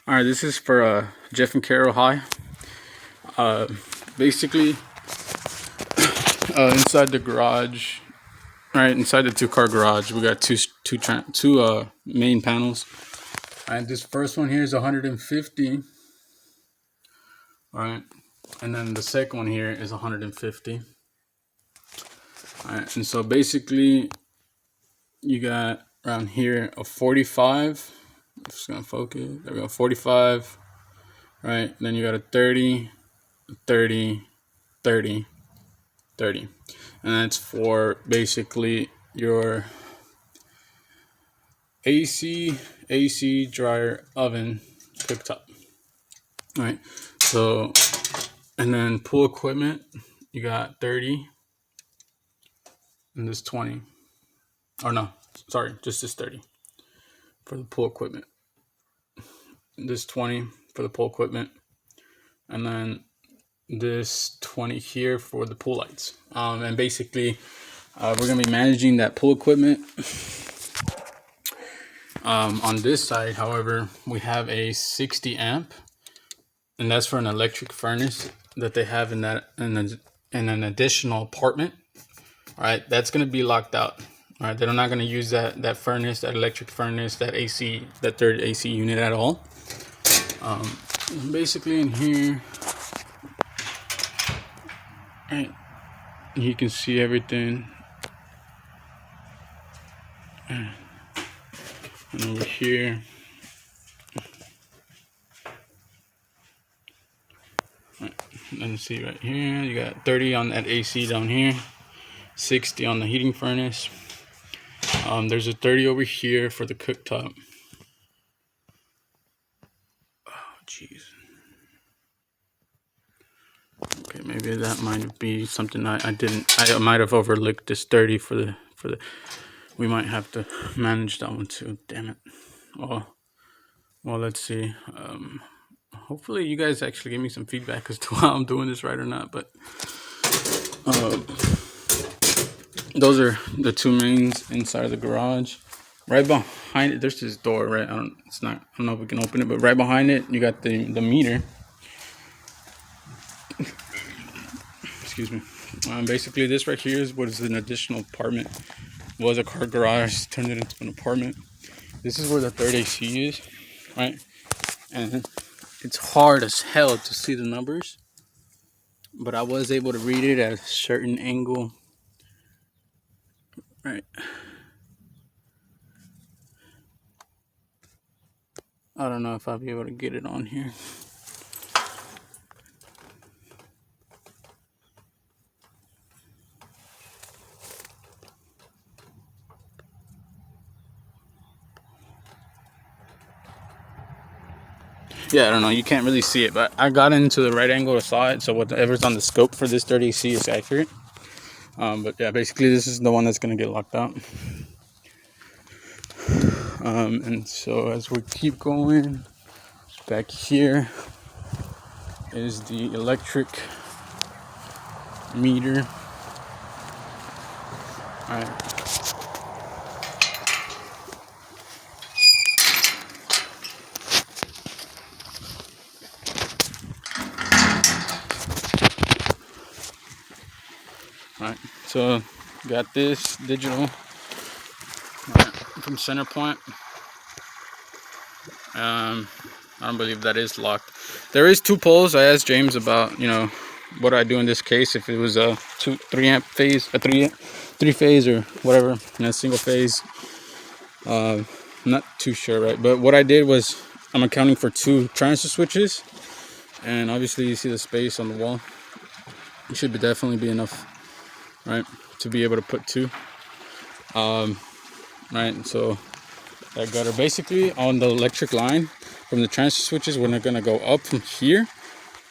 All right, this is for Jeff and Carol High. Uh, Basically, inside the garage, right inside the two-car garage, we got two main panels. All right, this first one here is 150. All right, and then the second one here is 150. All right, and so basically, you got around here a 45. I'm just gonna focus. There we go, 45. Right, then you got a 30, 30, 30, 30, and that's for basically your AC dryer, oven, cooktop. All right, so, and then pool equipment, you got 30, and this 20, or no, sorry, just this 30 for the pool equipment, this 20 for the pool equipment, and then this 20 here for the pool lights. And basically, we're gonna be managing that pool equipment. On this side, however, we have a 60 amp, and that's for an electric furnace that they have in an additional apartment. All right, that's gonna be locked out. All right, they're not gonna use that furnace, that electric furnace, that AC, that third AC unit at all. Basically in here, right, you can see everything. And over here, right, let me see right here, you got 30 on that AC down here, 60 on the heating furnace. There's a 30 over here for the cooktop. Oh, jeez. Okay, maybe that might be something I might have overlooked, this 30 for the, we might have to manage that one too. Damn it. Well, let's see. Hopefully you guys actually give me some feedback as to how I'm doing this right or not. But those are the two mains inside of the garage. Right behind it, there's this door. Right, I don't know if we can open it, but right behind it, you got the meter. Excuse me. Basically, this right here is what is an additional apartment. It was a car garage, turned it into an apartment. This is where the third AC is, right? And it's hard as hell to see the numbers, but I was able to read it at a certain angle, right? I don't know if I'll be able to get it on here. Yeah, I don't know. You can't really see it, but I got into the right angle to saw it, so whatever's on the scope for this 30AC is accurate. But yeah, basically this is the one that's going to get locked out. And so as we keep going, back here is the electric meter. All right. Alright, so got this digital from Centerpoint. I don't believe that is locked. There is two poles. I asked James about, what I do in this case if it was a 3 amp phase, a three phase or whatever, single phase. I'm not too sure, right? But what I did was I'm accounting for 2 transfer switches, and obviously you see the space on the wall. It should definitely be enough, right, to be able to put 2. Right, so that gutter basically on the electric line from the transfer switches, we're not gonna go up from here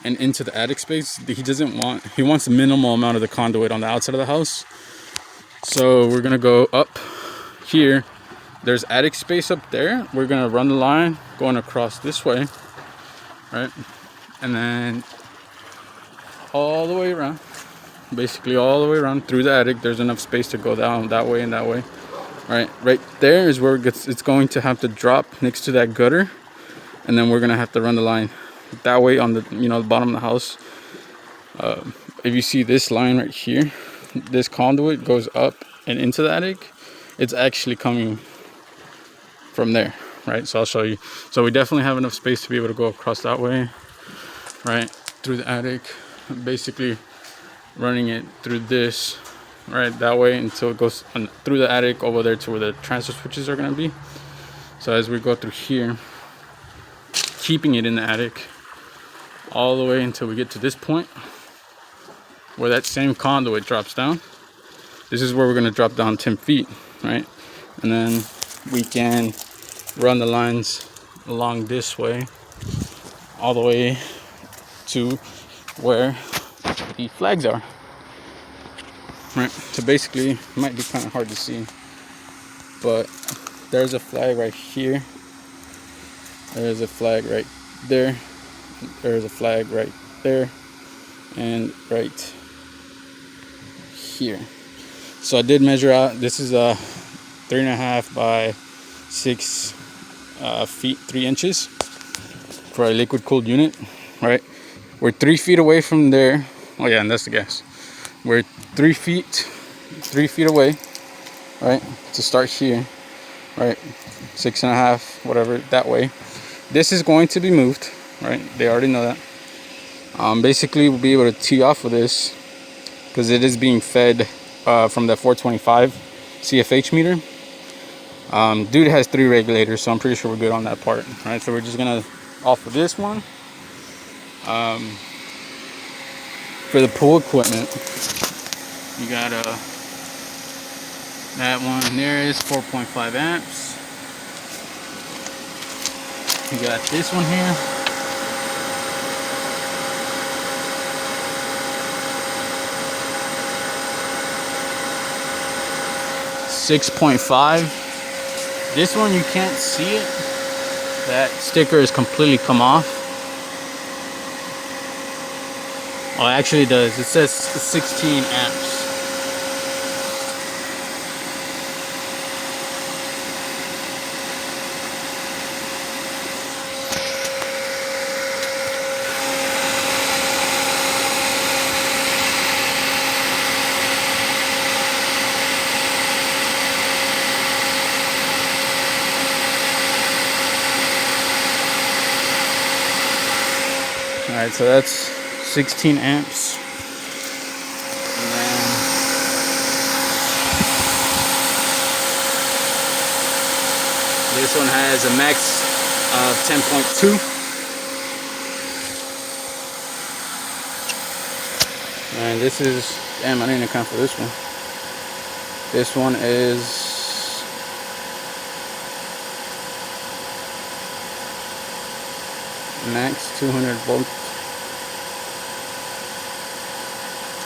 and into the attic space. He wants a minimal amount of the conduit on the outside of the house. So we're gonna go up here. There's attic space up there. We're gonna run the line going across this way, right, and then all the way around. Basically all the way around through the attic. There's enough space to go down that way and that way. Right there is where it's going to have to drop next to that gutter, and then we're gonna have to run the line that way on the the bottom of the house. If you see this line right here, this conduit goes up and into the attic. It's actually coming from there, right? So I'll show you. So we definitely have enough space to be able to go across that way, right, through the attic, basically running it through this, right, that way until it goes through the attic over there to where the transfer switches are going to be. So as we go through here, keeping it in the attic all the way until we get to this point where that same conduit drops down. This is where we're going to drop down 10 feet, right? And then we can run the lines along this way all the way to where the flags are, right? So basically, it might be kind of hard to see, but there's a flag right here, there's a flag right there, there's a flag right there, and right here. So I did measure out, this is a 3.5 by 6 feet 3 inches for a liquid cooled unit, right? We're 3 feet away from there. Oh yeah, and that's the gas. We're 3 feet away, right, to start here, right? 6.5, whatever, that way. This is going to be moved, right? They already know that. Basically, we'll be able to tee off of this because it is being fed from the 425 CFH meter. Dude has 3 regulators, so I'm pretty sure we're good on that part. Right, so we're just gonna off of this one. For the pool equipment, you got that one there is 4.5 amps. You got this one here. .5. This one you can't see it. That sticker is completely come off. Oh, it actually does. It says 16 amps. Alright, so that's 16 amps. And then this one has a max of 10.2. And this is, damn, I didn't account for this one. This one is max 200 volts.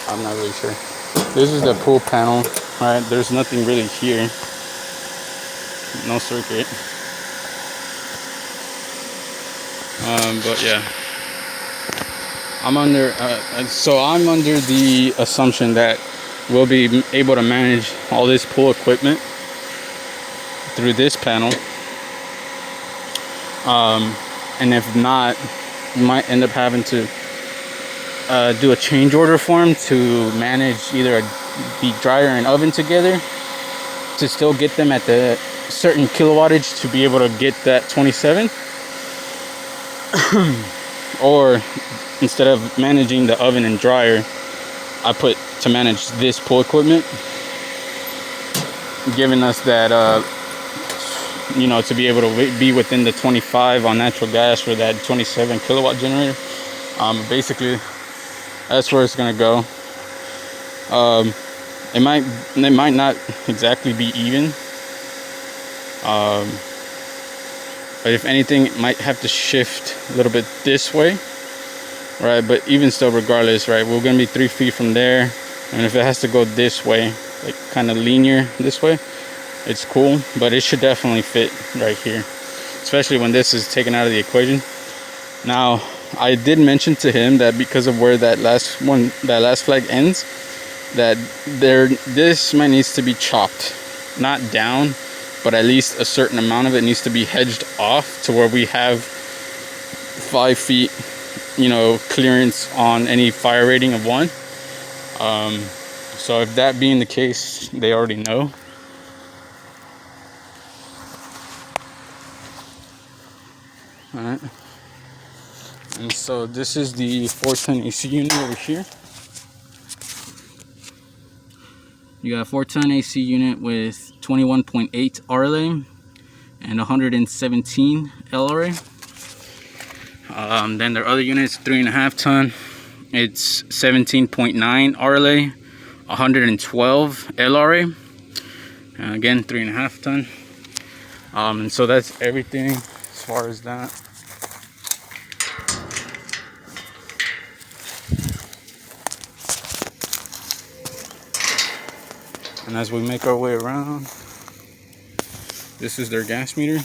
I'm not really sure. This is the pool panel, right? There's nothing really here. No circuit. But yeah, I'm under. So I'm under the assumption that we'll be able to manage all this pool equipment through this panel. And if not, you might end up having to do a change order form to manage either the dryer and oven together to still get them at the certain kilowattage to be able to get that 27. Or instead of managing the oven and dryer, I put to manage this pool equipment, giving us that to be able to be within the 25 on natural gas for that 27 kilowatt generator. Basically that's where it's gonna go. It might not exactly be even, but if anything, it might have to shift a little bit this way, right? But even still, regardless, right, we're gonna be 3 feet from there, and if it has to go this way, like kind of linear this way, it's cool, but it should definitely fit right here, especially when this is taken out of the equation. Now, I did mention to him that because of where that last flag ends, that this might needs to be chopped, not down, but at least a certain amount of it needs to be hedged off to where we have 5 feet, clearance on any fire rating of 1. So if that being the case, they already know. All right. And so this is the 410 AC unit over here. You got a 410 AC unit with 21.8 RLA and 117 LRA. Then their other units, 3.5 ton. It's 17.9 RLA, 112 LRA. Again, 3.5 ton. And so that's everything as far as that. And as we make our way around, this is their gas meter.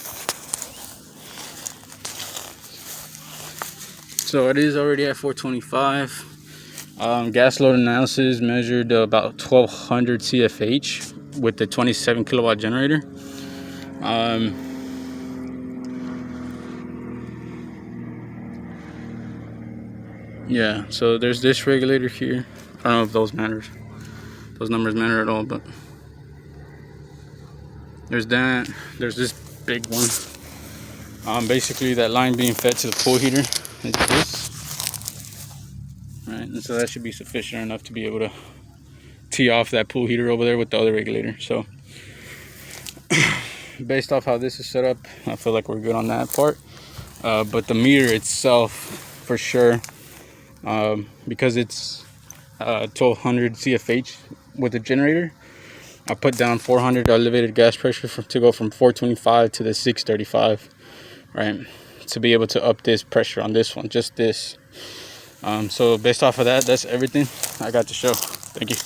So it is already at 425. Gas load analysis measured about 1200 CFH with the 27 kilowatt generator. Yeah, so there's this regulator here. I don't know if those numbers matter at all, but there's that. There's this big one. Basically that line being fed to the pool heater is this. Right, and so that should be sufficient enough to be able to tee off that pool heater over there with the other regulator. So based off how this is set up, I feel like we're good on that part. But the meter itself, for sure, because it's 1200 CFH with the generator, I put down 400 elevated gas pressure to go from 425 to the 635, right? To be able to up this pressure on this one, just this. So based off of that, that's everything I got to show. Thank you.